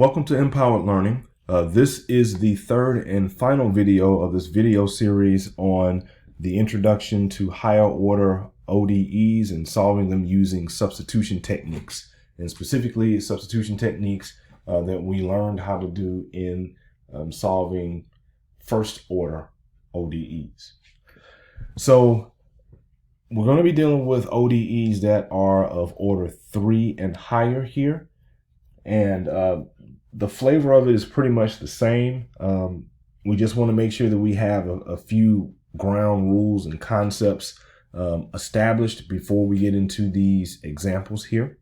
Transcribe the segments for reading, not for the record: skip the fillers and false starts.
Welcome to Empowered Learning. This is the third and final video of this video series on the introduction to higher order ODEs and solving them using substitution techniques, and specifically substitution techniques that we learned how to do in solving first order ODEs. So we're going to be dealing with ODEs that are of order 3 and higher here. And the flavor of it is pretty much the same. We just want to make sure that we have a few ground rules and concepts established before we get into these examples here.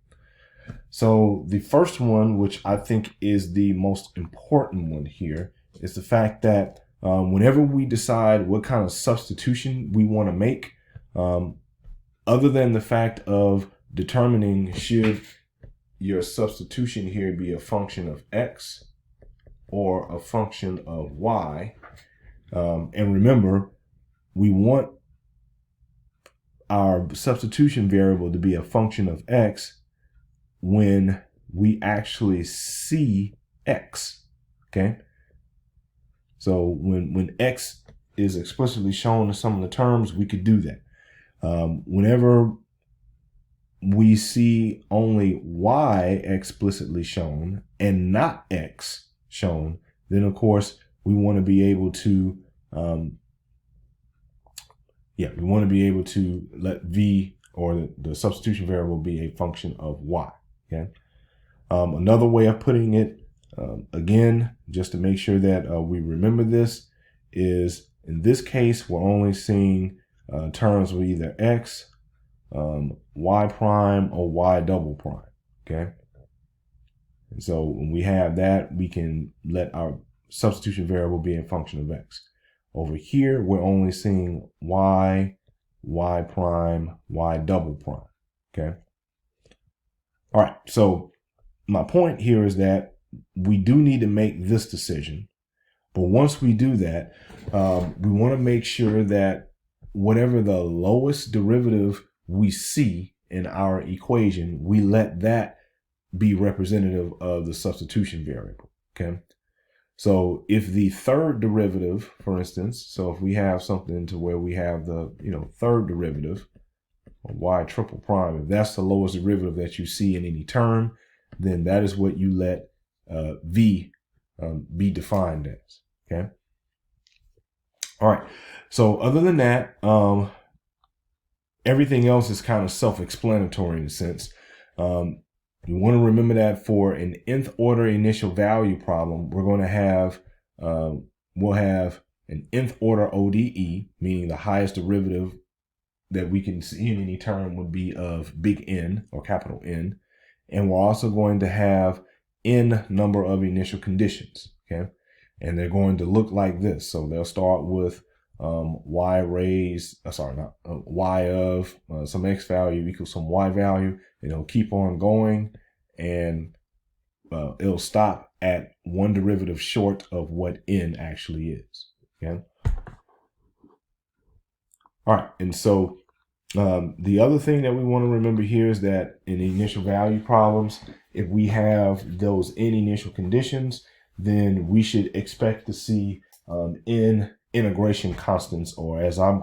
So the first one, which I think is the most important one here, is the fact that whenever we decide what kind of substitution we want to make, other than the fact of determining should your substitution here be a function of x or a function of y. And remember, we want our substitution variable to be a function of x when we actually see x, okay? So when x is explicitly shown in some of the terms, we could do that. Whenever we see only y explicitly shown and not x shown, then of course we want to be able to let v, or the substitution variable, be a function of y. Okay. Another way of putting it, again, just to make sure that we remember this, is in this case we're only seeing terms with either x, y prime, or y double prime. Okay. And so when we have that, we can let our substitution variable be a function of x. Over here, we're only seeing y, y prime, y double prime. Okay. All right. So my point here is that we do need to make this decision. But once we do that, we want to make sure that whatever the lowest derivative we see in our equation, we let that be representative of the substitution variable. Okay. So if the third derivative, for instance, so if we have something to where we have the third derivative, y triple prime, if that's the lowest derivative that you see in any term, then that is what you let v be defined as. Okay. All right. So other than that, everything else is kind of self-explanatory in a sense. You want to remember that for an nth order initial value problem, we're going to have, we'll have an nth order ODE, meaning the highest derivative that we can see in any term would be of big N, or capital N. And we're also going to have n number of initial conditions. Okay. And they're going to look like this. So they'll start with y of some x value equals some y value, and it'll keep on going, and it'll stop at one derivative short of what n actually is. Okay. All right. And so the other thing that we want to remember here is that in initial value problems, if we have those n initial conditions, then we should expect to see n integration constants, or as I'm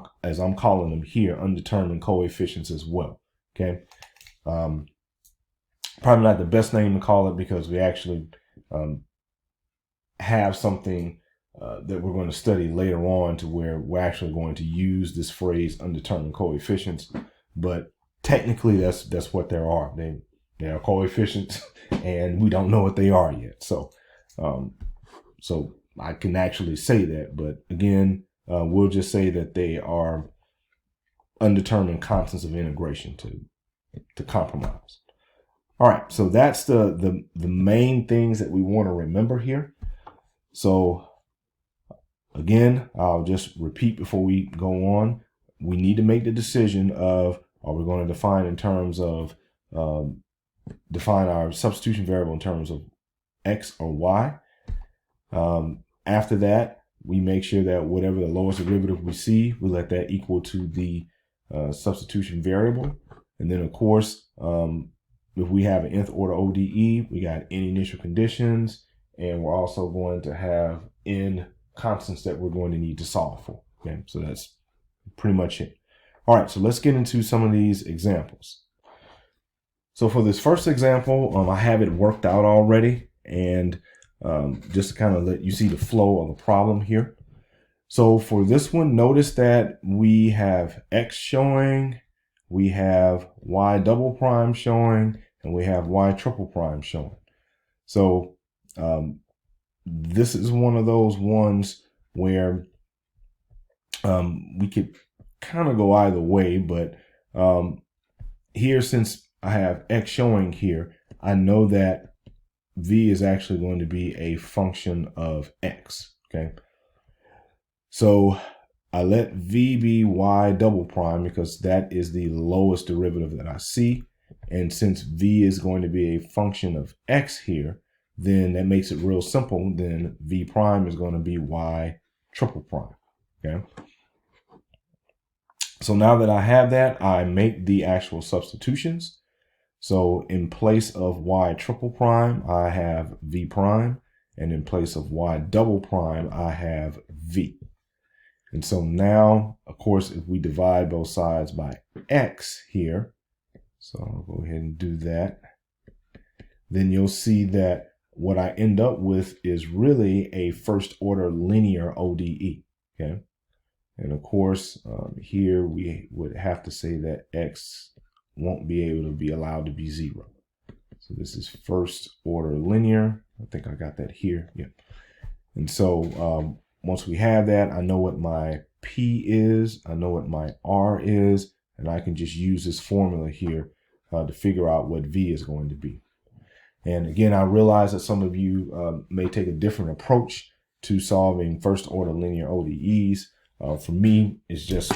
calling them here, undetermined coefficients as well. Okay. Probably not the best name to call it, because we actually have something that we're going to study later on to where we're actually going to use this phrase undetermined coefficients. But technically that's what there are. They are coefficients and we don't know what they are yet. So so I can actually say that, but again, we'll just say that they are undetermined constants of integration to compromise. All right, so that's the main things that we want to remember here. So again, I'll just repeat before we go on. We need to make the decision of, are we going to define in terms of define our substitution variable in terms of x or y. After that, we make sure that whatever the lowest derivative we see, we let that equal to the substitution variable. And then, of course, if we have an nth order ODE, we got n initial conditions, and we're also going to have n constants that we're going to need to solve for. Okay, so that's pretty much it. All right, so let's get into some of these examples. So for this first example, I have it worked out already, and just to kind of let you see the flow of the problem here. So for this one, notice that we have x showing, we have y double prime showing, and we have y triple prime showing. So this is one of those ones where we could kind of go either way, but here, since I have x showing here, I know that v is actually going to be a function of x, okay? So I let v be y double prime because that is the lowest derivative that I see. And since v is going to be a function of x here, then that makes it real simple. Then v prime is going to be y triple prime, okay? So now that I have that, I make the actual substitutions. So in place of y triple prime, I have v prime. And in place of y double prime, I have v. And so now, of course, if we divide both sides by x here, so I'll go ahead and do that, then you'll see that what I end up with is really a first order linear ODE, okay? And of course, here we would have to say that x won't be able to be allowed to be 0. So this is first order linear. I think I got that here. Yeah. And so once we have that, I know what my P is, I know what my R is, and I can just use this formula here to figure out what V is going to be. And again, I realize that some of you may take a different approach to solving first order linear ODEs. For me, it's just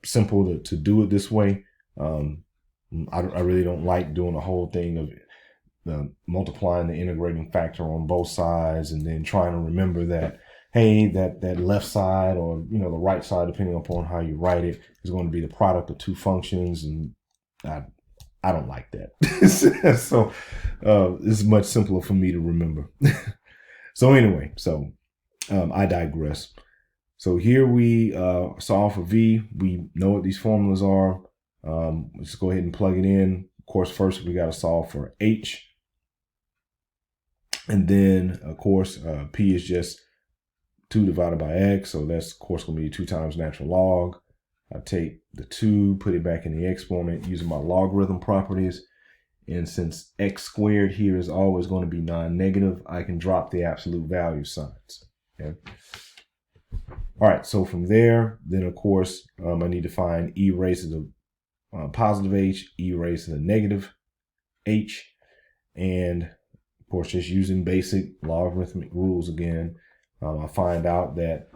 simple to do it this way. I really don't like doing the whole thing of multiplying the integrating factor on both sides and then trying to remember that, hey, that left side, or the right side, depending upon how you write it, is going to be the product of two functions, and I don't like that. So it's much simpler for me to remember. So anyway, I digress. So here we solve for V. We know what these formulas are. Let's go ahead and plug it in. Of course, first we got to solve for H. And then, of course, P is just 2 divided by X. So that's, of course, going to be 2 times natural log. I take the 2, put it back in the exponent using my logarithm properties. And since X squared here is always going to be non-negative, I can drop the absolute value signs. Okay. All right, so from there, then of course, I need to find e raised to the positive h, e raised to the negative h, and of course, just using basic logarithmic rules again, I find out that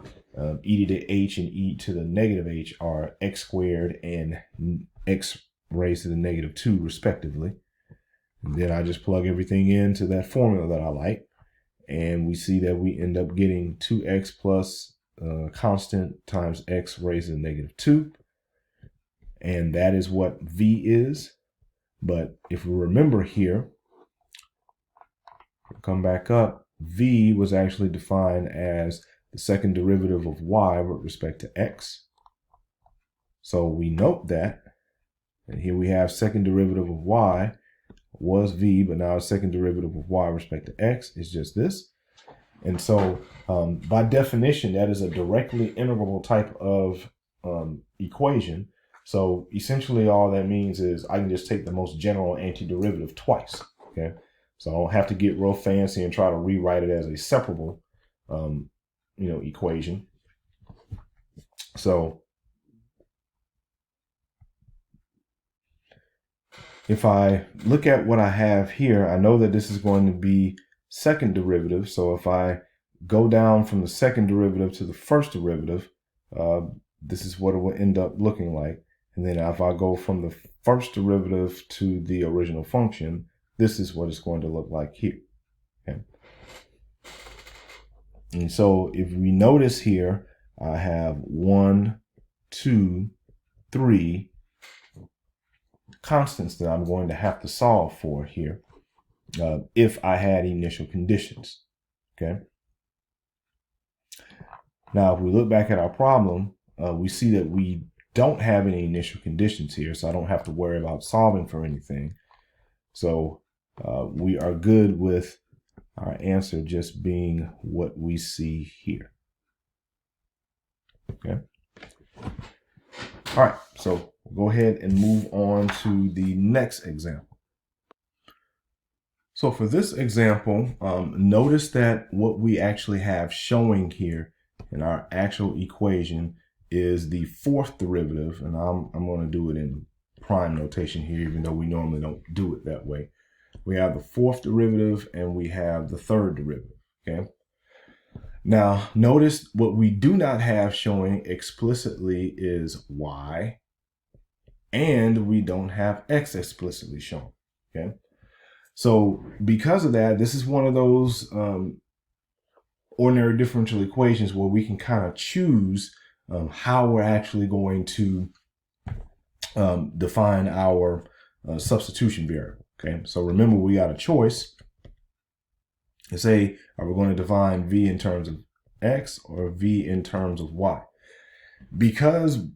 e to the h and e to the negative h are x squared and x raised to the negative 2 respectively. And then I just plug everything into that formula that I like, and we see that we end up getting 2x plus constant times x raised to the negative 2. And that is what v is. But if we remember here, come back up, v was actually defined as the second derivative of y with respect to x. So we note that, and here we have second derivative of y was v, but now second derivative of y with respect to x is just this. And so by definition, that is a directly integrable type of equation. So essentially all that means is I can just take the most general antiderivative twice, okay? So I don't have to get real fancy and try to rewrite it as a separable, equation. So if I look at what I have here, I know that this is going to be second derivative. So if I go down from the second derivative to the first derivative, this is what it will end up looking like. And then if I go from the first derivative to the original function, this is what it's going to look like here. Okay. And so if we notice here, I have 1, 2, 3, constants that I'm going to have to solve for here if I had initial conditions. Okay. Now, if we look back at our problem, we see that we don't have any initial conditions here, so I don't have to worry about solving for anything. So we are good with our answer just being what we see here. Okay. All right, so we'll go ahead and move on to the next example. So for this example, notice that what we actually have showing here in our actual equation is the fourth derivative, and I'm going to do it in prime notation here, even though we normally don't do it that way. We have the fourth derivative and we have the third derivative. Okay. Now, notice what we do not have showing explicitly is y, and we don't have x explicitly shown. Okay. So because of that, this is one of those ordinary differential equations where we can kind of choose how we're actually going to define our substitution variable. Okay, so remember we got a choice to say, are we going to define v in terms of x or v in terms of y? Because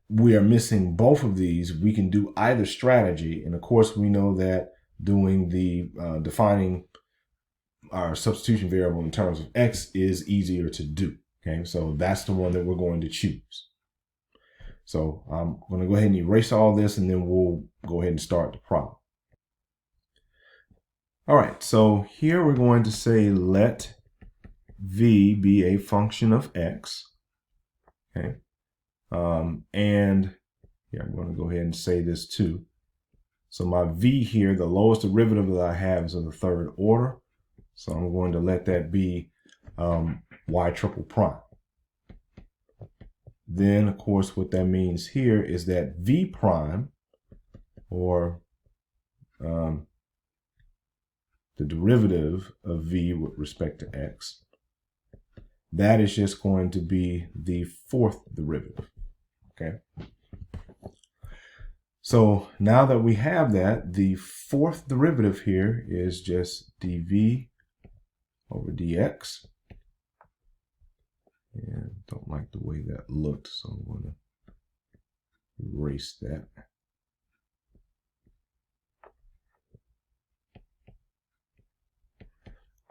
we are missing both of these, we can do either strategy. And of course, we know that doing the defining our substitution variable in terms of x is easier to do. Okay, so that's the one that we're going to choose. So I'm going to go ahead and erase all this, and then we'll go ahead and start the problem. All right, so here we're going to say let v be a function of x. Okay, and yeah, I'm going to go ahead and say this too. So my v here, the lowest derivative that I have is of the third order. So I'm going to let that be y triple prime. Then, of course, what that means here is that v prime, or the derivative of v with respect to x, that is just going to be the fourth derivative. Okay. So now that we have that, the fourth derivative here is just dv over dx. And don't like the way that looked, so I'm going to erase that.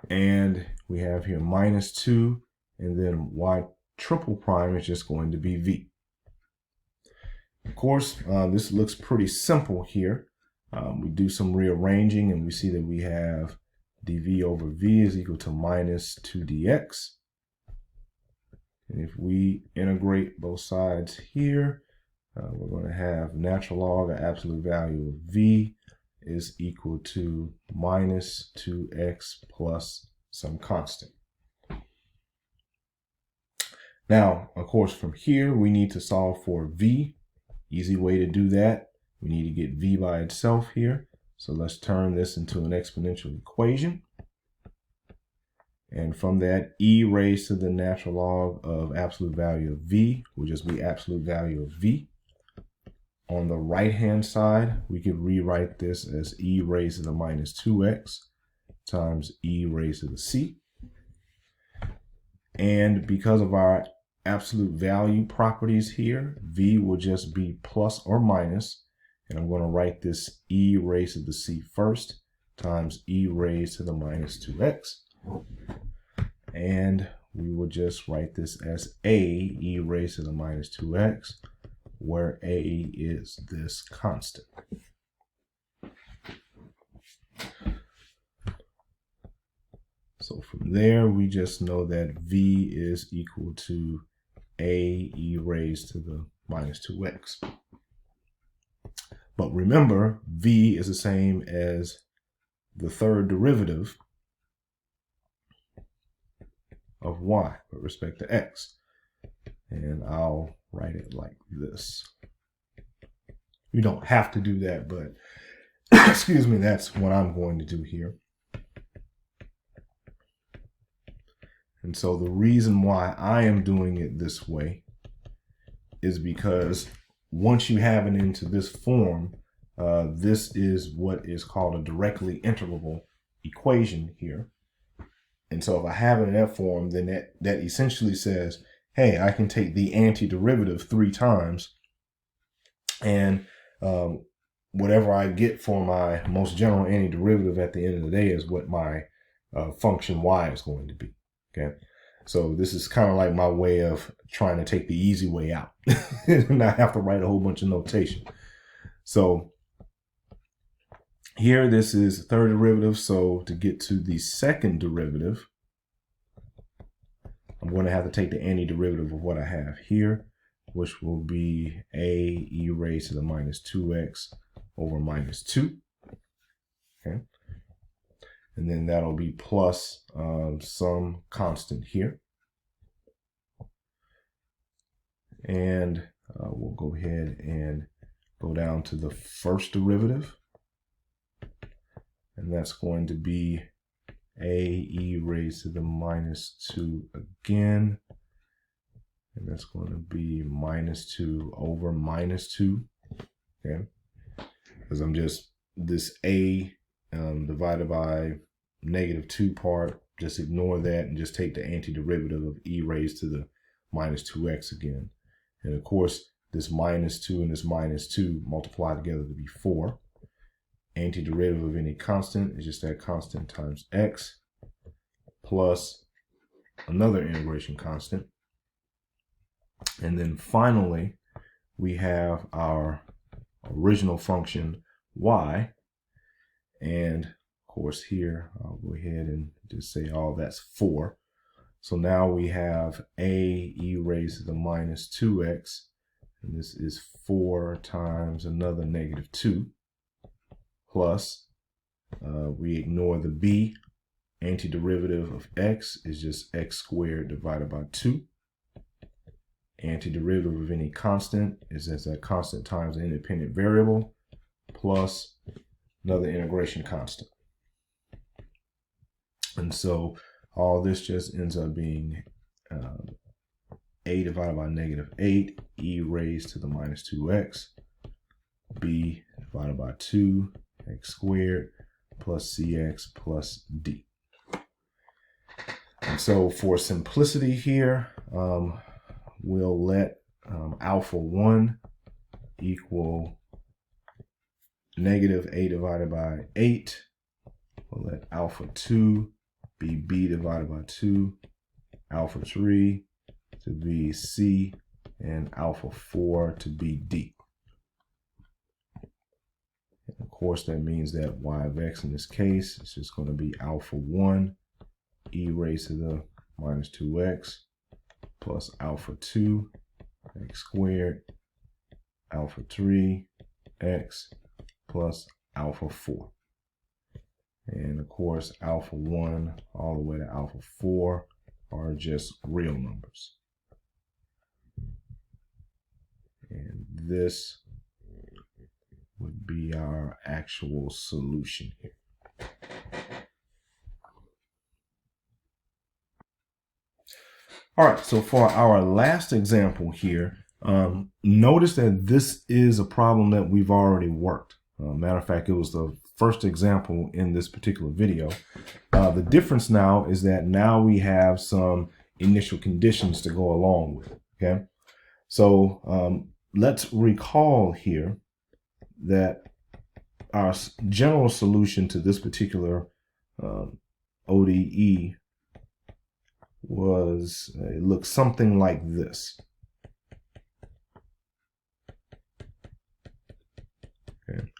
And we have here minus 2, and then y triple prime is just going to be v. Of course, this looks pretty simple here. We do some rearranging, and we see that we have dv over v is equal to minus 2 dx. And if we integrate both sides here, we're going to have natural log of absolute value of v is equal to minus 2x plus some constant. Now, of course, from here, we need to solve for v. Easy way to do that, we need to get v by itself here. So let's turn this into an exponential equation. And from that, e raised to the natural log of absolute value of v will just be absolute value of v. On the right-hand side, we could rewrite this as e raised to the minus 2x times e raised to the c. And because of our absolute value properties here, v will just be plus or minus. And I'm going to write this e raised to the c first times e raised to the minus 2x. And we will just write this as a e raised to the minus 2x, where a is this constant. So from there, we just know that v is equal to a e raised to the minus 2x. But remember, v is the same as the third derivative of y with respect to x. And I'll write it like this. You don't have to do that, but excuse me, that's what I'm going to do here. And so the reason why I am doing it this way is because once you have it into this form, this is what is called a directly integrable equation here. And so if I have it in that form, then that essentially says, hey, I can take the antiderivative 3 times, and whatever I get for my most general antiderivative at the end of the day is what my function y is going to be. Okay, so this is kind of like my way of trying to take the easy way out and not have to write a whole bunch of notation. So here, this is third derivative. So to get to the second derivative, I'm going to have to take the antiderivative of what I have here, which will be a e raised to the minus 2x over minus 2. Okay. And then that'll be plus some constant here. And we'll go ahead and go down to the first derivative. And that's going to be a e raised to the minus 2 again. And that's going to be minus 2 over minus 2. Okay. Because I'm just, this a divided by negative 2 part, just ignore that and just take the antiderivative of e raised to the minus 2x again. And of course, this minus 2 and this minus 2 multiply together to be 4. Antiderivative of any constant is just that constant times x plus another integration constant. And then finally, we have our original function y. And of course here, I'll go ahead and just say, oh, that's 4. So now we have a e raised to the minus 2x. And this is 4 times another negative 2. Plus, we ignore the b. Antiderivative of x is just x squared divided by 2. Antiderivative of any constant is just that constant times an independent variable plus another integration constant. And so all this just ends up being a divided by negative 8, e raised to the minus 2x, b divided by 2, x squared plus cx plus d. And so for simplicity here, we'll let alpha 1 equal negative a divided by 8. We'll let alpha 2 be b divided by 2, alpha 3 to be c, and alpha 4 to be d. And of course, that means that y of x in this case is just going to be alpha 1 e raised to the minus 2x plus alpha 2 x squared alpha 3 x plus alpha 4. And of course, alpha 1 all the way to alpha 4 are just real numbers. And this would be our actual solution here. All right, so for our last example here, notice that this is a problem that we've already worked. Matter of fact, it was the first example in this particular video. The difference now is that now we have some initial conditions to go along with, okay? So let's recall here that our general solution to this particular ODE was, it looks something like this. Okay.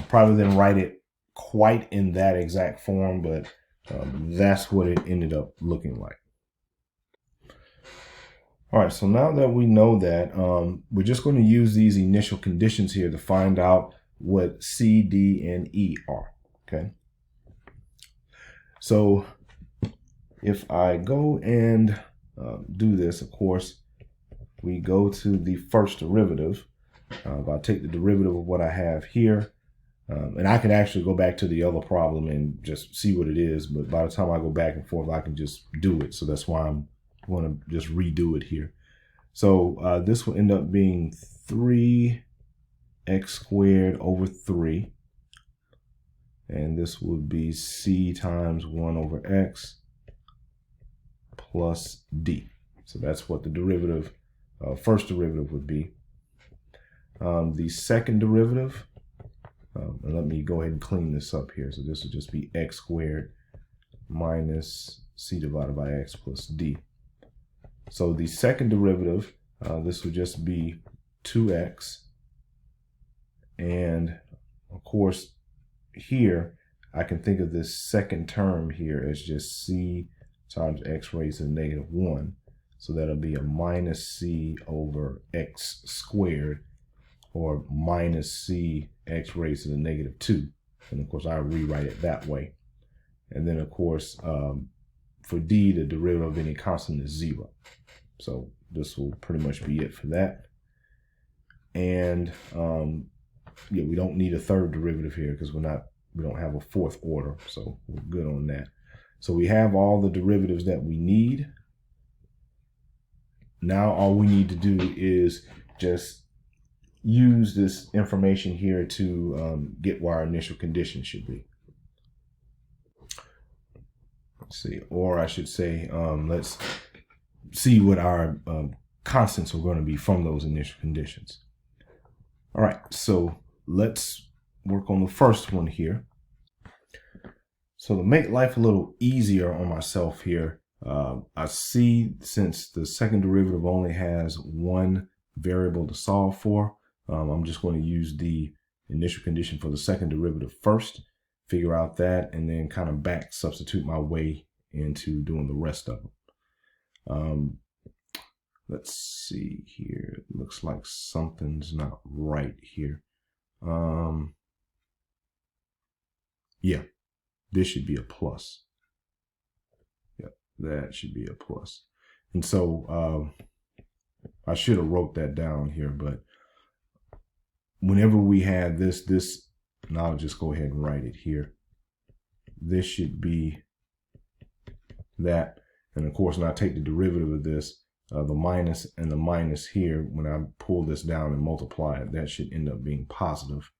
Probably didn't write it quite in that exact form, but that's what it ended up looking like. All right, so now that we know that, we're just going to use these initial conditions here to find out what C, D, and E are, okay? So if I go and do this, of course, we go to the first derivative. I'll take the derivative of what I have here. And I can actually go back to the other problem and just see what it is. But by the time I go back and forth, I can just do it. So that's why I'm going to just redo it here. So this will end up being 3 x squared over 3. And this would be c times 1 over x plus d. So that's what the derivative, first derivative would be. The second derivative, and let me go ahead and clean this up here. So this would just be x squared minus c divided by x plus d. So the second derivative, this would just be 2x. And of course, here, I can think of this second term here as just c times x raised to the negative 1. So that'll be a minus c over x squared, or minus c x raised to the negative 2. And of course, I rewrite it that way. And then of course, for d, the derivative of any constant is 0. So this will pretty much be it for that. And yeah, we don't need a third derivative here because we don't have a fourth order. So we're good on that. So we have all the derivatives that we need. Now all we need to do is just use this information here to get where our initial condition should be. Let's see, or I should say, let's see what our constants are going to be from those initial conditions. All right, so let's work on the first one here. So to make life a little easier on myself here, I see since the second derivative only has one variable to solve for, I'm just going to use the initial condition for the second derivative first, figure out that, and then kind of back substitute my way into doing the rest of them. Let's see here. It looks like something's not right here. Yeah, this should be a plus. Yeah, that should be a plus. And so I should have wrote that down here, but whenever we had this, and I'll just go ahead and write it here. This should be that. And of course, when I take the derivative of this, the minus and the minus here, when I pull this down and multiply it, that should end up being positive.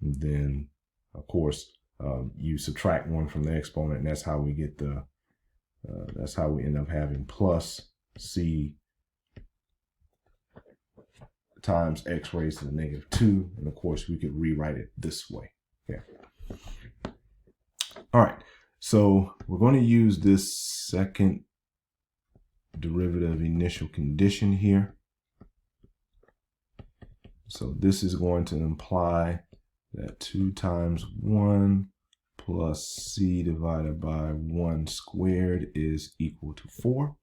And then, of course, you subtract 1 from the exponent, and that's how we get the, that's how we end up having plus c times x raised to the negative 2. And of course, we could rewrite it this way. Okay. All right. So we're going to use this second derivative initial condition here. So this is going to imply that 2 times 1 plus c divided by 1 squared is equal to 4.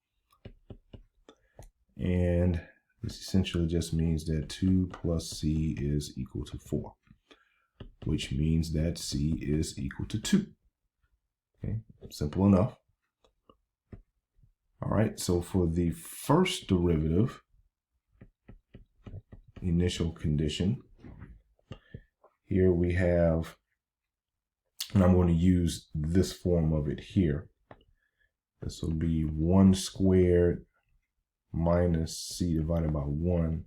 And this essentially just means that 2 plus c is equal to 4, which means that c is equal to 2. Okay, simple enough. All right, so for the first derivative initial condition, here we have, and I'm going to use this form of it here. This will be 1 squared minus c divided by 1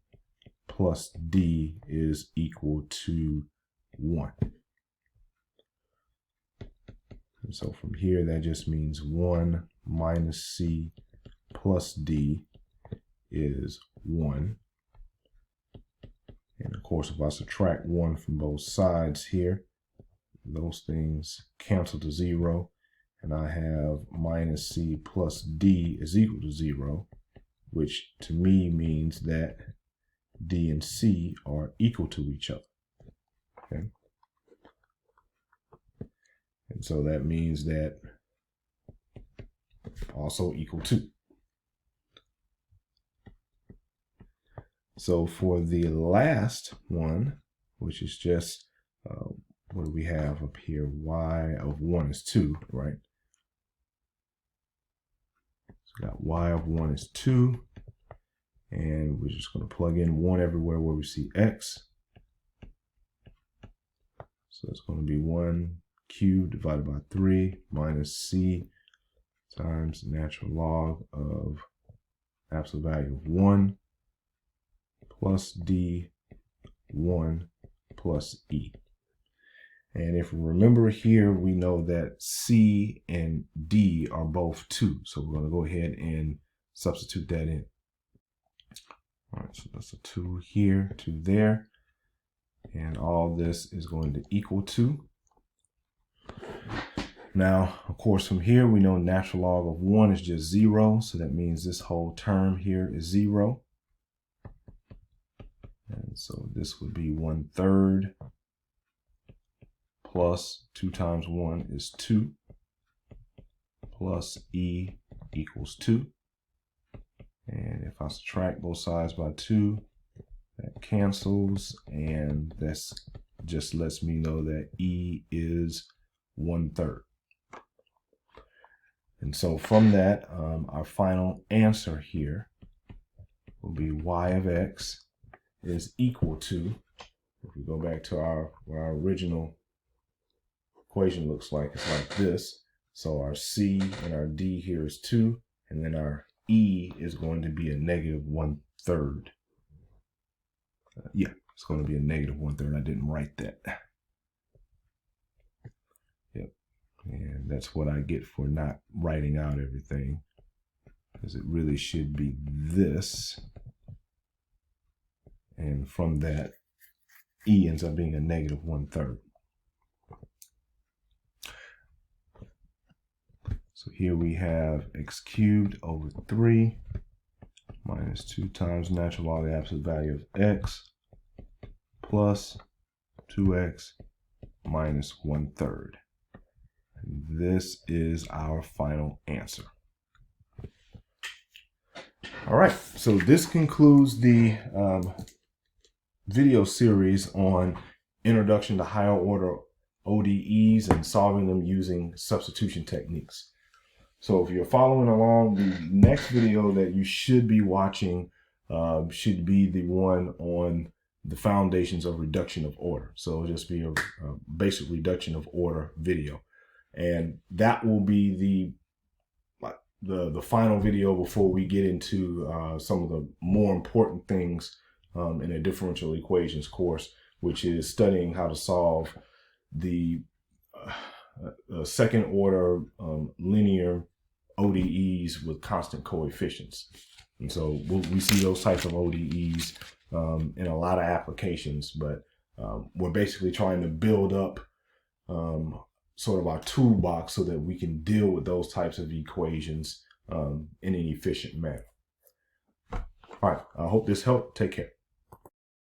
plus d is equal to 1. And so from here, that just means 1 minus c plus d is 1. And of course, if I subtract 1 from both sides here, those things cancel to 0. And I have minus c plus d is equal to 0, which to me means that d and c are equal to each other. Okay. And so that means that also equal to. So for the last one, which is just, what do we have up here? Y of 1 is 2, right? So we got y of 1 is 2. And we're just going to plug in 1 everywhere where we see x. So it's going to be 1 cubed divided by 3 minus c times natural log of absolute value of 1 plus d 1 plus E. And if we remember here, we know that C and D are both 2. So we're going to go ahead and substitute that in. All right, so that's a 2 here, 2 there. And all this is going to equal 2. Now, of course, from here, we know natural log of 1 is just 0. So that means this whole term here is 0. And so this would be 1/3 plus 2 times 1 is 2 plus E equals 2. And if I subtract both sides by 2, that cancels, and that's just lets me know that E is 1/3. And so from that, our final answer here will be y of x is equal to, if we go back to what our original equation looks like, it's like this. So our C and our D here is 2, and then our E is going to be a negative 1/3. Yeah, it's going to be a negative 1/3. I didn't write that. Yep. And that's what I get for not writing out everything, because it really should be this. And from that, E ends up being a negative 1/3. So here we have x cubed over 3 minus 2 times natural log of the absolute value of x plus 2x minus 1/3. And this is our final answer. All right, so this concludes the video series on introduction to higher order ODEs and solving them using substitution techniques. So if you're following along, the next video that you should be watching should be the one on the foundations of reduction of order. So it'll just be a basic reduction of order video. And that will be the final video before we get into some of the more important things in a differential equations course, which is studying how to solve the second order linear ODEs with constant coefficients. And so we see those types of ODEs in a lot of applications, but we're basically trying to build up sort of our toolbox so that we can deal with those types of equations in an efficient manner. All right, I hope this helped. Take care.